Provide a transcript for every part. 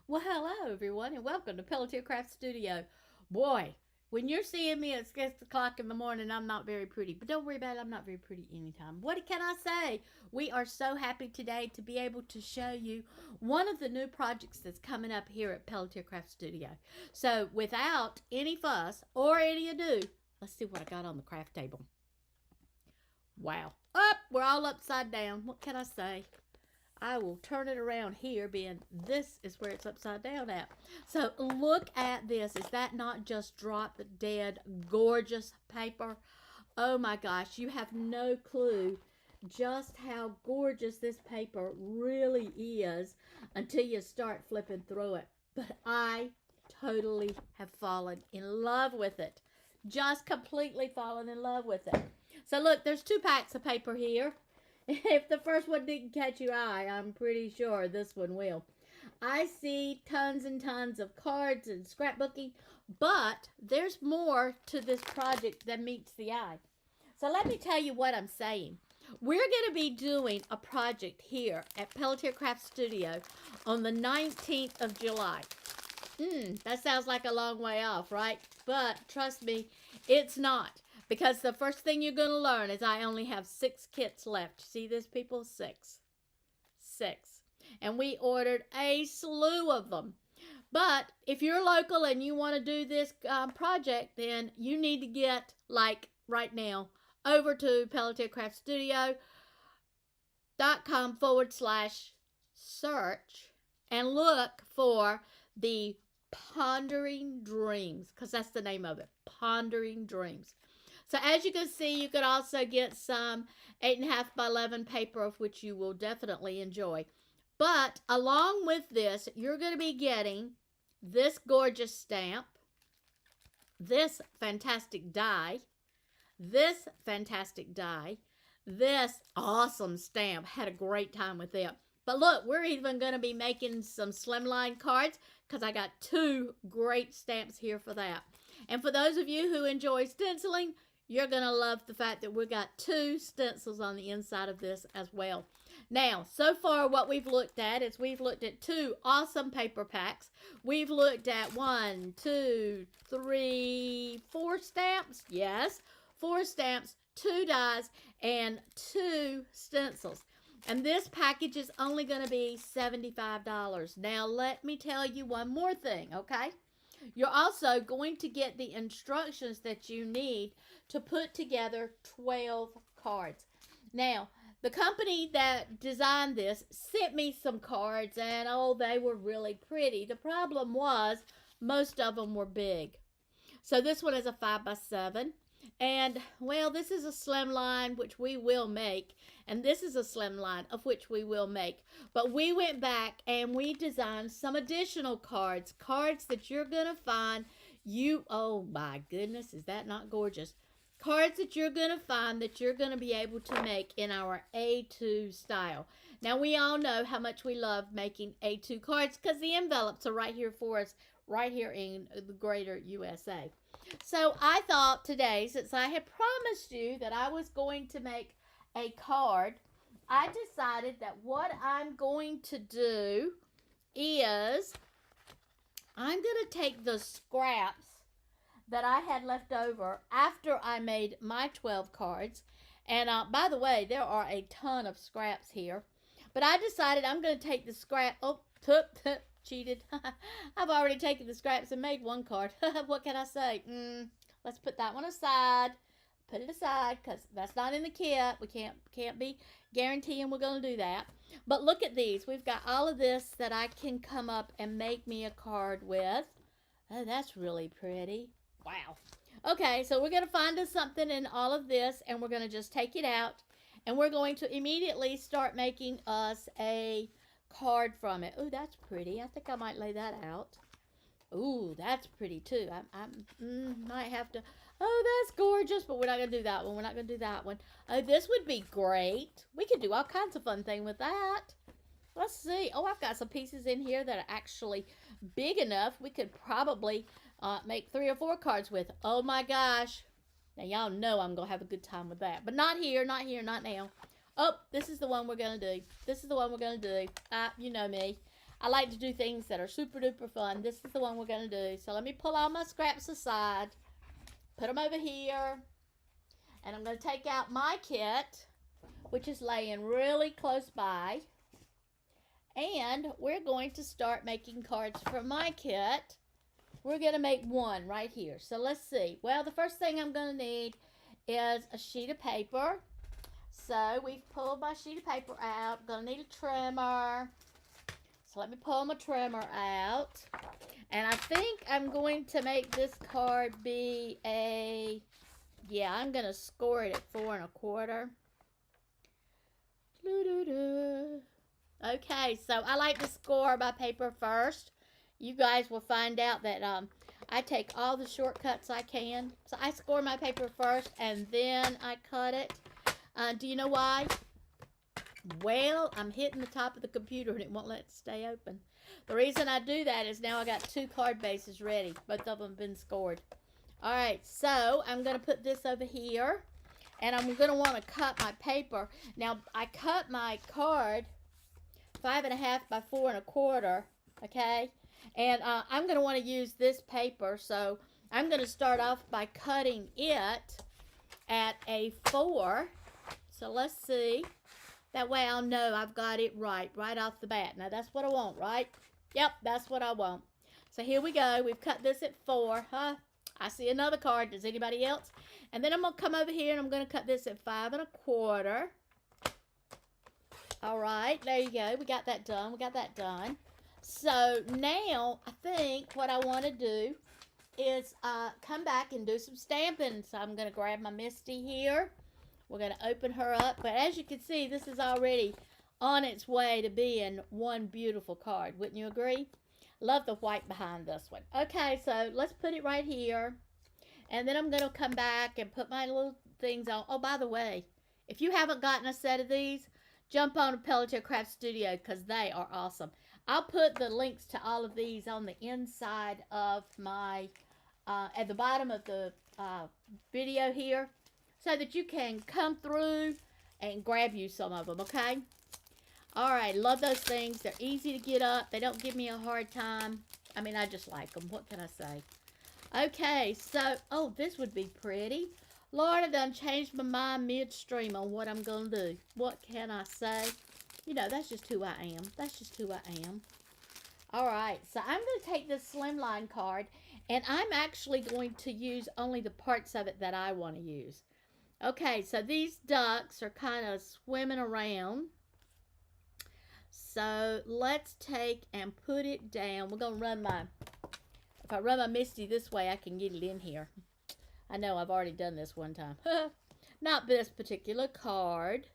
Well, hello everyone, and welcome to Pelletier Craft Studio. Boy, when you're seeing me at 6 o'clock in the morning, I'm not very pretty. But don't worry about it, I'm not very pretty anytime. What can I say? We are so happy today to be able to show you one of the new projects that's coming up here at Pelletier Craft Studio. So, without any fuss or any ado, let's see what I got on the craft table. Wow. Up! We're all upside down. What can I say? I will turn it around here, being this is where it's upside down at. So look at this. Is that not just drop dead gorgeous paper? Oh my gosh, you have no clue just how gorgeous this paper really is until you start flipping through it. But I totally have fallen in love with it. Just completely fallen in love with it. So look, there's 2 packs of paper here. If the first one didn't catch your eye, I'm pretty sure this one will. I see tons and tons of cards and scrapbooking, but there's more to this project than meets the eye. So let me tell you what I'm saying. We're going to be doing a project here at Pelletier Craft Studio on the 19th of July. That sounds like a long way off, right? But trust me, it's not. Because the first thing you're going to learn is I only have 6 kits left. See this, people? 6. 6. And we ordered a slew of them. But if you're local and you want to do this project, then you need to get, like, right now, over to pelletiercraftstudio.com/search and look for the Pondering Dreams, because that's the name of it, Pondering Dreams. So as you can see, you could also get some 8.5 by 11 paper, of which you will definitely enjoy. But along with this, you're going to be getting this gorgeous stamp, this fantastic die, this fantastic die, this awesome stamp. Had a great time with it. But look, we're even going to be making some slimline cards because I got 2 great stamps here for that. And for those of you who enjoy stenciling, you're going to love the fact that we got 2 stencils on the inside of this as well. Now, so far what we've looked at is we've looked at 2 awesome paper packs. We've looked at 1, 2, 3, 4 stamps. Yes, 4 stamps, 2 dies, and 2 stencils. And this package is only going to be $75. Now, let me tell you one more thing, okay? You're also going to get the instructions that you need to put together 12 cards. Now, the company that designed this sent me some cards, and oh, they were really pretty. The problem was most of them were big. So this one is a 5 by 7. And, well, this is a slim line, which we will make. And this is a slim line, of which we will make. But we went back and we designed some additional cards. Cards that you're going to find. Oh my goodness, is that not gorgeous? Cards that you're going to find that you're going to be able to make in our A2 style. Now, we all know how much we love making A2 cards because the envelopes are right here for us, right here in the greater USA. So I thought today, since I had promised you that I was going to make a card, I decided that what I'm going to do is I'm going to take the scraps that I had left over after I made my 12 cards. And by the way, there are a ton of scraps here. But I decided I'm going to take the scrap. Oh, cheated. I've already taken the scraps and made 1 card. What can I say? Let's put that one aside. Put it aside because that's not in the kit. We can't be guaranteeing we're going to do that. But look at these. We've got all of this that I can come up and make me a card with. Oh, that's really pretty. Wow. Okay, so we're going to find us something in all of this, and we're going to just take it out, and we're going to immediately start making us a card from it. Oh, that's pretty. I think I might lay that out. Ooh, that's pretty too. I might have to. Oh, that's gorgeous, but we're not going to do that one. We're not going to do that one. Oh, this would be great. We could do all kinds of fun things with that. Let's see. Oh, I've got some pieces in here that are actually big enough. We could probably make 3 or 4 cards with. Oh my gosh. Now, y'all know I'm going to have a good time with that. But not here, not here, not now. Oh, this is the one we're going to do. This is the one we're going to do. You know me. I like to do things that are super duper fun. This is the one we're going to do. So let me pull all my scraps aside, put them over here, and I'm going to take out my kit, which is laying really close by. And we're going to start making cards from my kit. We're going to make one right here. So let's see. Well, the first thing I'm going to need is a sheet of paper. So we've pulled my sheet of paper out. I'm going to need a trimmer. So let me pull my trimmer out. And I think I'm going to make this card be yeah, I'm going to score it at 4 1/4. Okay, so I like to score my paper first. You guys will find out that I take all the shortcuts I can. So I score my paper first and then I cut it. Do you know why? Well, I'm hitting the top of the computer and it won't let it stay open. The reason I do that is now I got 2 card bases ready. Both of them have been scored. All right, so I'm going to put this over here. And I'm going to want to cut my paper. Now, I cut my card 5 1/2 by 4 1/4, okay? And I'm going to want to use this paper, so I'm going to start off by cutting it at a 4. So let's see. That way I'll know I've got it right off the bat. Now, that's what I want, right? Yep, that's what I want. So here we go. We've cut this at 4, huh? I see another card. Does anybody else? And then I'm going to come over here and I'm going to cut this at 5 1/4. All right, there you go. We got that done. So now I think what I want to do is come back and do some stamping. So I'm going to grab my Misty here. We're going to open her up. But as you can see, this is already on its way to being one beautiful card. Wouldn't you agree? Love the white behind this one. Okay, so let's put it right here. And then I'm going to come back and put my little things on. Oh, by the way, if you haven't gotten a set of these, jump on to Pelletier Craft Studio because they are awesome. I'll put the links to all of these on the inside of my, at the bottom of the video here so that you can come through and grab you some of them, okay? All right, love those things. They're easy to get up. They don't give me a hard time. I mean, I just like them. What can I say? Okay, so, oh, this would be pretty. Lord, I done changed my mind midstream on what I'm going to do. What can I say? You know, that's just who I am. That's just who I am. All right, so I'm going to take this slimline card, and I'm actually going to use only the parts of it that I want to use. Okay, so these ducks are kind of swimming around. So let's take and put it down. We're going to run my, if I run my Misty this way, I can get it in here. I know I've already done this one time. Not this particular card.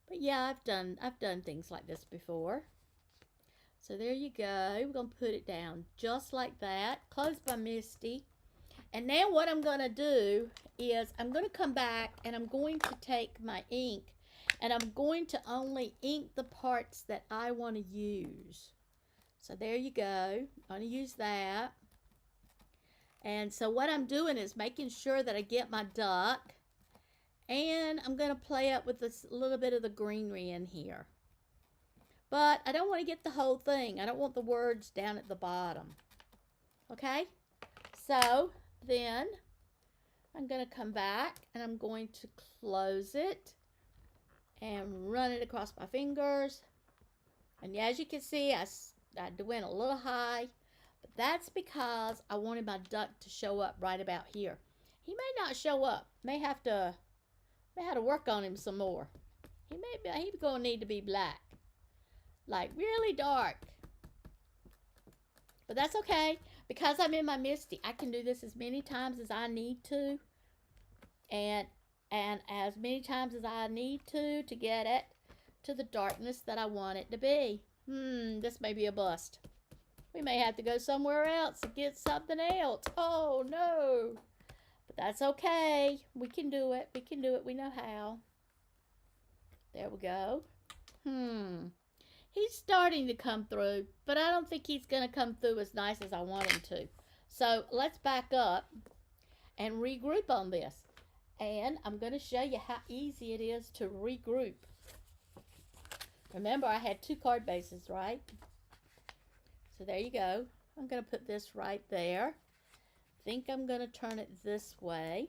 But yeah, I've done things like this before. So there you go. We're going to put it down just like that. Close my Misty. And now what I'm going to do is I'm going to come back and I'm going to take my ink and I'm going to only ink the parts that I want to use. So there you go. I'm going to use that. And so what I'm doing is making sure that I get my duck. And I'm going to play up with this little bit of the greenery in here. But I don't want to get the whole thing. I don't want the words down at the bottom. Okay? So then I'm going to come back and I'm going to close it and run it across my fingers. And as you can see, I went a little high. But that's because I wanted my duck to show up right about here. He may not show up. May have to work on him some more. He's going to need to be black. Like really dark. But that's okay. Because I'm in my Misty, I can do this as many times as I need to. And as many times as I need to get it to the darkness that I want it to be. This may be a bust. We may have to go somewhere else and get something else. Oh, no. But that's okay. We can do it. We can do it. We know how. There we go. He's starting to come through, but I don't think he's going to come through as nice as I want him to. So let's back up and regroup on this. And I'm going to show you how easy it is to regroup. Remember, I had 2 card bases, right? So there you go. I'm going to put this right there. Think I'm going to turn it this way.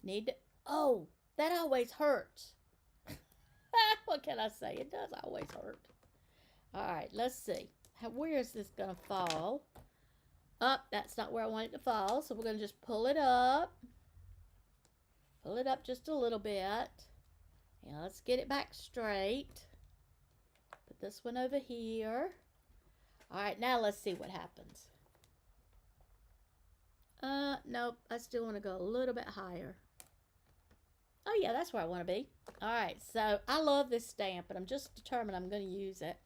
Need to, oh, that always hurts. What can I say? It does always hurt. All right, let's see. Where is this going to fall? Up, that's not where I want it to fall. So we're going to just pull it up. Pull it up just a little bit. And let's get it back straight. Put this one over here. All right, now let's see what happens. Nope, I still want to go a little bit higher. Oh yeah, that's where I want to be. All right, so I love this stamp, and I'm just determined I'm going to use it.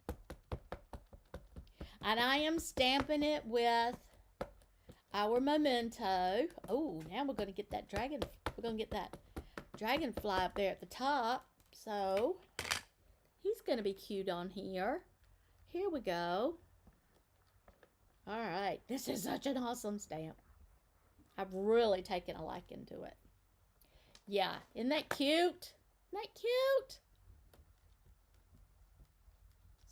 And I am stamping it with our memento. Oh, now we're going to get that dragon. We're going to get that dragonfly up there at the top. So he's going to be cute on here. Here we go. All right, this is such an awesome stamp. I've really taken a liking to it. Yeah, isn't that cute? Isn't that cute?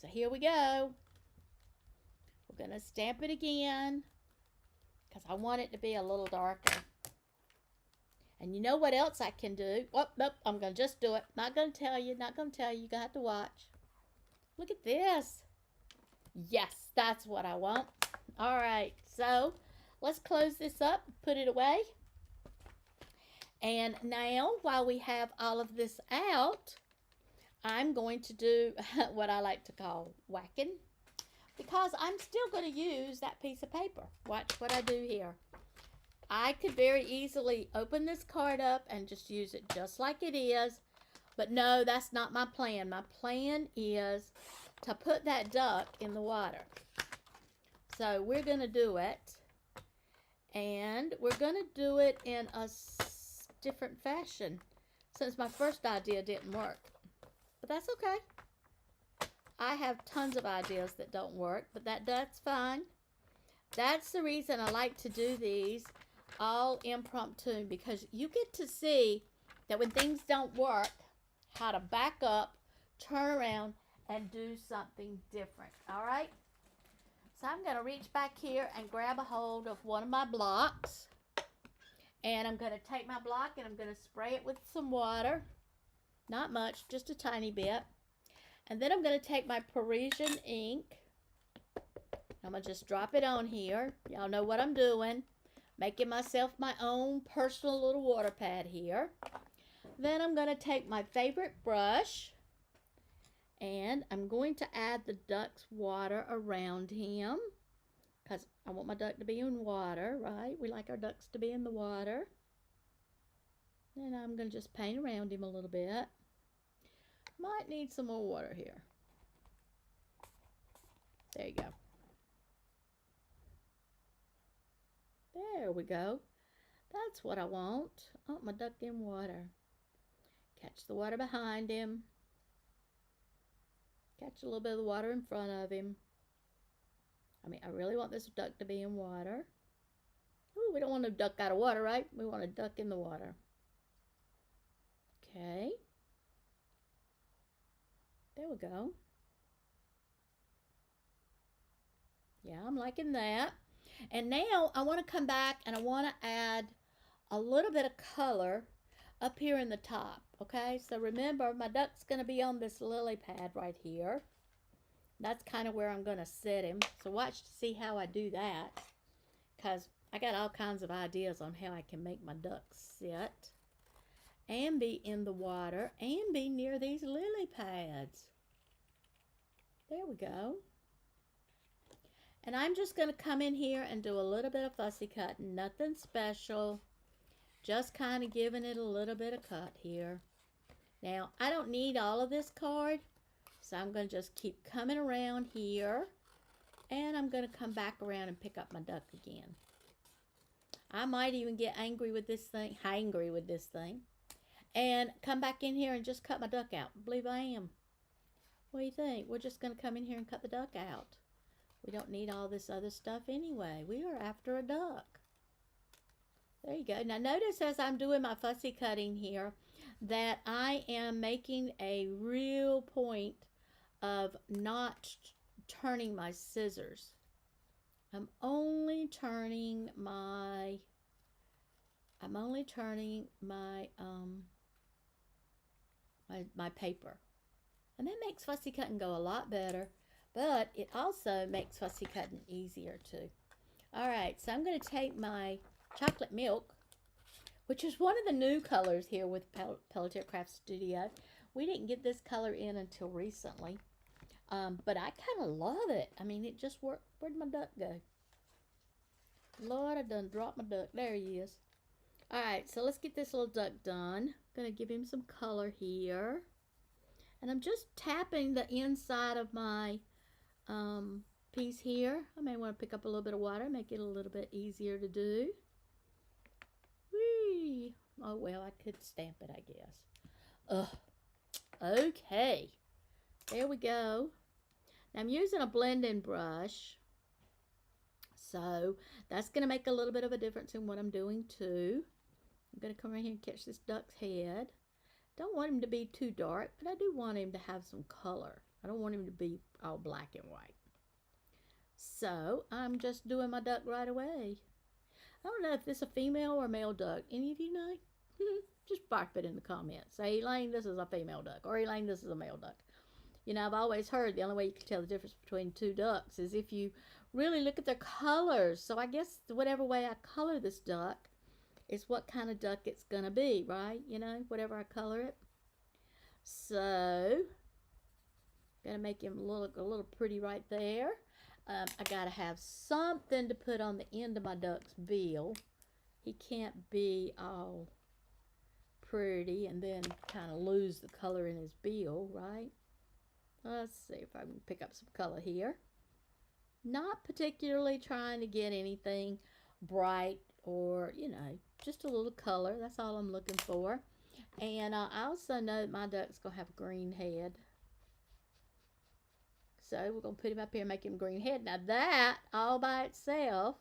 So here we go. We're going to stamp it again because I want it to be a little darker. And you know what else I can do? Oh, nope, I'm going to just do it. Not going to tell you. Not going to tell you. You're going to have to watch. Look at this. Yes, that's what I want. All right, so let's close this up, put it away. And now, while we have all of this out, I'm going to do what I like to call whacking, because I'm still going to use that piece of paper. Watch what I do here. I could very easily open this card up and just use it just like it is, but no, that's not my plan. My plan is to put that duck in the water. So we're going to do it, and we're going to do it in a different fashion since my first idea didn't work. But that's okay. I have tons of ideas that don't work, but that's fine. That's the reason I like to do these all impromptu, because you get to see that when things don't work, how to back up, turn around, and do something different. All right? So I'm going to reach back here and grab a hold of one of my blocks. And I'm going to take my block and I'm going to spray it with some water. Not much, just a tiny bit. And then I'm going to take my Parisian ink. I'm going to just drop it on here. Y'all know what I'm doing. Making myself my own personal little water pad here. Then I'm going to take my favorite brush. And I'm going to add the duck's water around him, because I want my duck to be in water, right? We like our ducks to be in the water. And I'm going to just paint around him a little bit. Might need some more water here. There you go. There we go. That's what I want. I want my duck in water. Catch the water behind him. Catch a little bit of the water in front of him. I mean, I really want this duck to be in water. Ooh, we don't want a duck out of water, right? We want a duck in the water. Okay. There we go. Yeah, I'm liking that. And now I want to come back and I want to add a little bit of color up here in the top. Okay, so remember, my duck's going to be on this lily pad right here. That's kind of where I'm going to set him. So watch to see how I do that, because I got all kinds of ideas on how I can make my ducks sit and be in the water and be near these lily pads. There we go. And I'm just going to come in here and do a little bit of fussy cutting. Nothing special. Just kind of giving it a little bit of cut here. Now, I don't need all of this card, so I'm going to just keep coming around here, and I'm going to come back around and pick up my duck again. I might even get angry with this thing, and come back in here and just cut my duck out. I believe I am. What do you think? We're just going to come in here and cut the duck out. We don't need all this other stuff anyway. We are after a duck. There you go. Now notice as I'm doing my fussy cutting here that I am making a real point of not turning my scissors. I'm only turning my my paper. And that makes fussy cutting go a lot better, but it also makes fussy cutting easier too. All right, so I'm going to take my chocolate milk, which is one of the new colors here with Pelletier Craft Studio. We didn't get this color in until recently, but I kind of love it. I mean, it just worked. Where'd my duck go? Lord, I done dropped my duck. There he is. All right, so let's get this little duck done. I'm going to give him some color here. And I'm just tapping the inside of my piece here. I may want to pick up a little bit of water, make it a little bit easier to do. Whee! Oh, well, I could stamp it, I guess. Okay. There we go. Now I'm using a blending brush. So that's going to make a little bit of a difference in what I'm doing too. I'm going to come right here and catch this duck's head. Don't want him to be too dark, but I do want him to have some color. I don't want him to be all black and white. So I'm just doing my duck right away. I don't know if this is a female or male duck. Any of you know? Just bark it in the comments. Say, Elaine, this is a female duck. Or Elaine, this is a male duck. You know, I've always heard the only way you can tell the difference between two ducks is if you really look at their colors. So I guess whatever way I color this duck is what kind of duck it's going to be, right? You know, whatever I color it. So, got to make him look a little pretty right there. I got to have something to put on the end of my duck's bill. He can't be all pretty and then kind of lose the color in his bill, right? Let's see if I can pick up some color here. Not particularly trying to get anything bright or, you know, just a little color. That's all I'm looking for. And I also know that my duck's going to have a green head. So we're going to put him up here and make him green head. Now that, all by itself,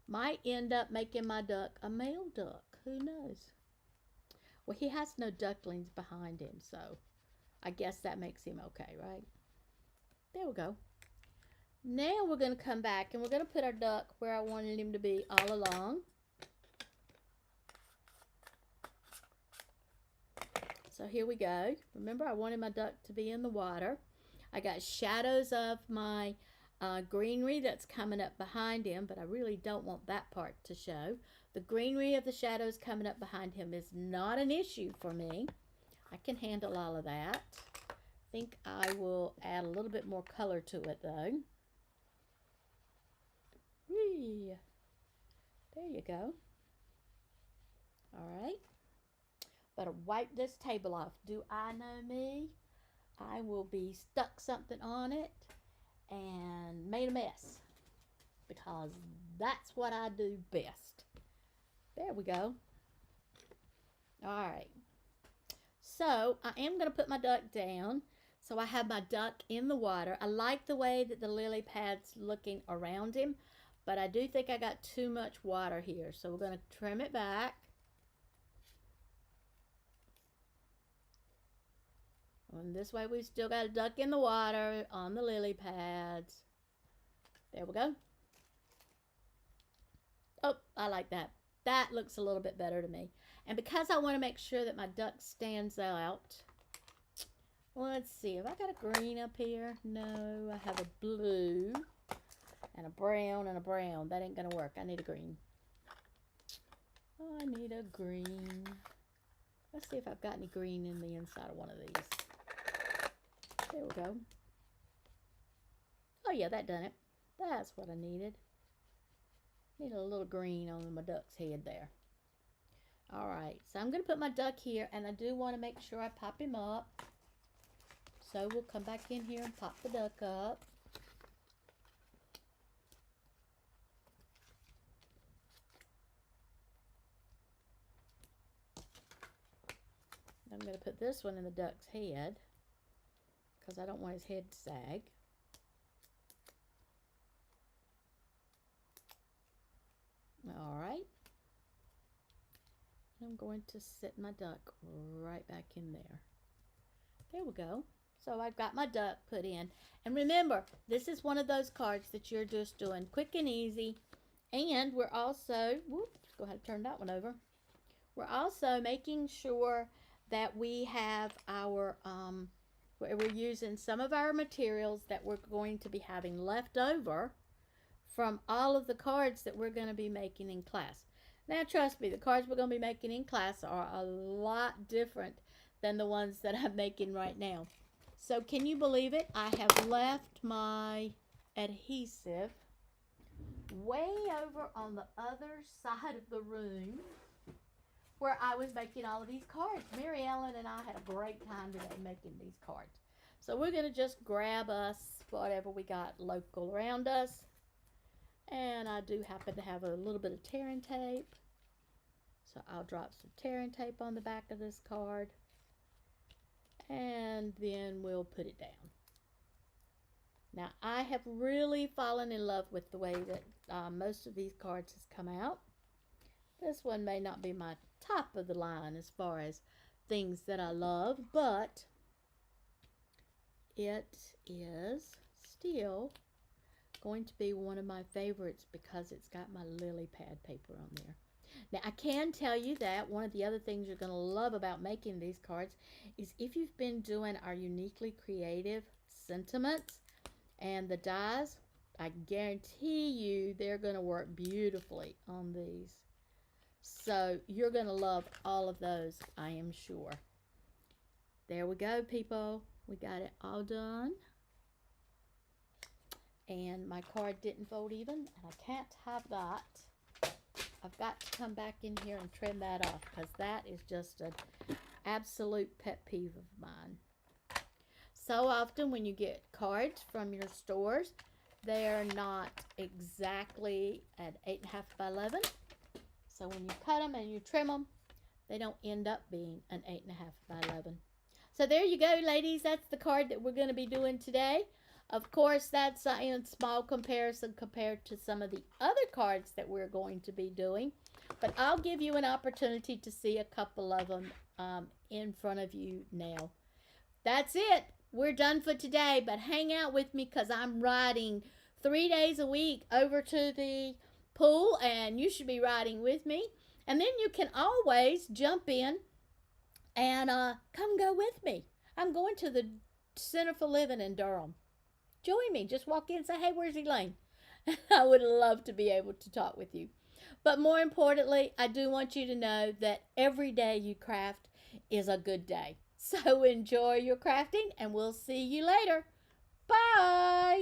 might end up making my duck a male duck. Who knows? Well, he has no ducklings behind him, so I guess that makes him okay, right? There we go. Now we're going to come back and we're going to put our duck where I wanted him to be all along. So here we go. Remember, I wanted my duck to be in the water. I got shadows of my greenery that's coming up behind him, but I really don't want that part to show. The greenery of the shadows coming up behind him is not an issue for me. I can handle all of that. I think I will add a little bit more color to it though. Whee. There you go. All right. Better wipe this table off. Do I know me? I will be stuck something on it and made a mess because that's what I do best. There we go. All right. So I am going to put my duck down. So I have my duck in the water. I like the way that the lily pad's looking around him, but I do think I got too much water here. So we're going to trim it back. And this way we've still got a duck in the water on the lily pads. There we go. Oh, I like that. That looks a little bit better to me. And because I want to make sure that my duck stands out, let's see. Have I got a green up here? No, I have a blue and a brown and a brown. That ain't going to work. I need a green. Oh, I need a green. Let's see if I've got any green in the inside of one of these. There we go. Oh yeah, that done it. That's what I needed. Need a little green on my duck's head there. All right, so I'm going to put my duck here, and I do want to make sure I pop him up. So we'll come back in here and pop the duck up. I'm going to put this one in the duck's head because I don't want his head to sag. All right. I'm going to set my duck right back in there. There we go. So I've got my duck put in. And remember, this is one of those cards that you're just doing quick and easy. And we're also, whoops, go ahead and turn that one over. We're also making sure that we have our, we're using some of our materials that we're going to be having left over from all of the cards that we're going to be making in class. Now, trust me, the cards we're going to be making in class are a lot different than the ones that I'm making right now. So, can you believe it? I have left my adhesive way over on the other side of the room where I was making all of these cards. Mary Ellen and I had a great time today making these cards. So we're going to just grab us whatever we got local around us. And I do happen to have a little bit of tearing tape. So I'll drop some tearing tape on the back of this card. And then we'll put it down. Now, I have really fallen in love with the way that most of these cards has come out. This one may not be my top of the line as far as things that I love, but it is still going to be one of my favorites because it's got my lily pad paper on there. Now, I can tell you that one of the other things you're going to love about making these cards is if you've been doing our uniquely creative sentiments and the dies, I guarantee you they're going to work beautifully on these. So you're going to love all of those, I am sure. There we go, people. We got it all done. And my card didn't fold even, and I can't have that. I've got to come back in here and trim that off because that is just an absolute pet peeve of mine. So often when you get cards from your stores, they're not exactly at 8.5 by 11. So when you cut them and you trim them, they don't end up being an 8.5 by 11. So there you go, ladies. That's the card that we're going to be doing today. Of course, that's in small comparison compared to some of the other cards that we're going to be doing. But I'll give you an opportunity to see a couple of them in front of you now. That's it. We're done for today, but hang out with me because I'm riding 3 days a week over to the pool, and you should be riding with me. And then you can always jump in and come go with me. I'm going to the Center for Living in Durham. Join me. Just walk in and say, hey, where's Elaine? I would love to be able to talk with you. But more importantly, I do want you to know that every day you craft is a good day. So enjoy your crafting, and we'll see you later. Bye.